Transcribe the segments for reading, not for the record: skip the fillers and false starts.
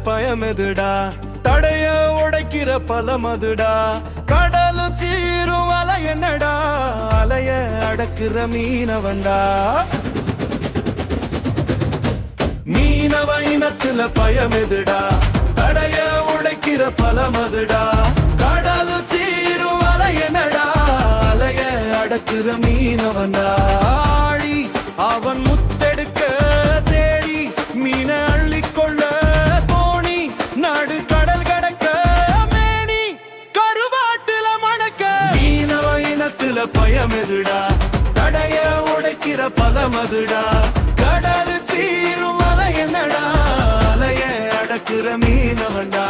பயமெதுடா தடைய உடைக்கிற பலமதுடா கடல் சீரும் அலை என்னடா அலைய அடக்குற மீனவன்டா மீனவ இனத்துல பயமெதுடா தடைய உடைக்கிற பலமதுடா கடல் சீரும் அலை என்னடா அலைய அடக்குற மீனவன்டா ஆழி அவன் முத்தெடுக்க தேடி மீன அள்ளிக்கொள்ள தோணி நாடு கடல் கடக்க மேனி கருவாட்டுல மணக்க மீனவ இனத்துல பயமெதுடா தடைய உடைக்கிற பலமதுடா கடல் சீரும் அலை என்னடா அலைய அடக்குற மீனவன்டா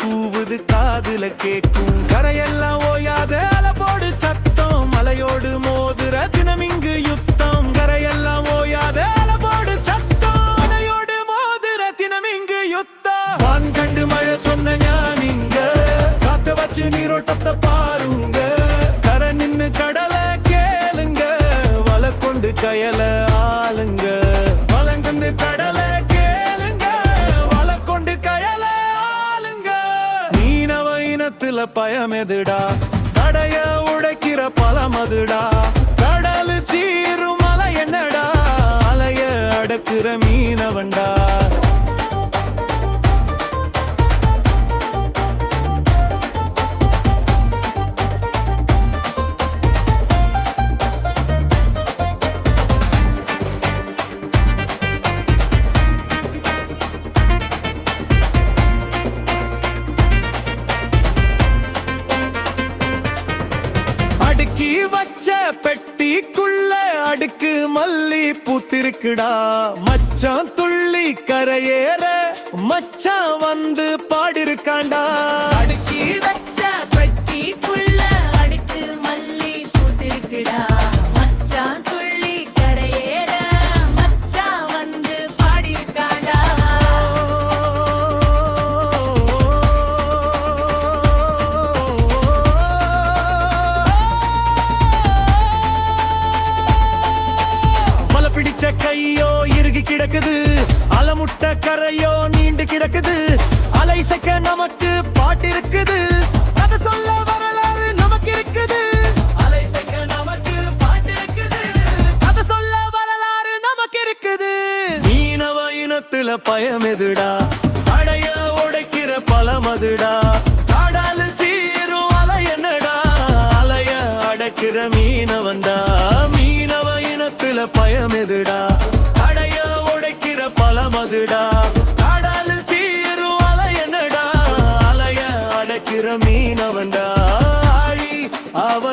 கூவுது காதுல கேக்கும் கரையெல்லாம் ஓயாத அலபோடு சத்தம் மலையோடு மோதுற தினமிங்கு யுத்தம் கரையெல்லாம் ஓயாத அலபோடு சத்தம் மலையோடு மோதுற தினமிங்கு யுத்தம் வான் கண்டு மழை சொன்ன ஞானிங்க காத்த வச்சு நீரோட்டத்தை பாருங்க கரை நின்னு கடலை கேளுங்க வலை கொண்டு கயல ஆளுங்க வலங்கண்டு கடலை பயமெதுடா தடைய உடைக்கிற பலமதுடா கடல் சீரும் அலை என்னடா அலைய அடக்குற மீனவன்டா அடுக்கி வச்ச பெட்டிக்குள்ள அடுக்கு மல்லி பூத்திருக்குடா மச்சான் துள்ளி கரையேற மச்சான் வந்து பாடிருக்காண்டா அடுக்கி வச்ச பெட்டிக்குள்ள அடுக்கு மல்லி பூத்திருக்குடா மச்சான் துள்ளி கரையேற மச்சான் வந்து பாடிருக்காண்டா பிடிச்ச கையோ இறுகி கிடக்குது அலமுட்ட கரையோ நீண்டு கிடக்குது அலை சக்க நமக்கு பாட்டு இருக்குது கதை சொல்ல வரலாறு நமக்கு இருக்குது அலை சக்க நமக்கு பாட்டு இருக்குது கதை சொல்ல வரலாறு நமக்கு இருக்குது மீனவ இனத்துல பயமெதுடா அடைய உடைக்கிற பலமதுடா கடல் சீரும் அலை என்னடா அலைய அடக்கிற மீனவன்டா மீனவ இனத்துல பயமெதுடா அடைய உடைக்கிற பலமதுடா கடல் சீரும் அலை என்னடா அலைய அடக்கிற மீனவன்டா ஆழி அவ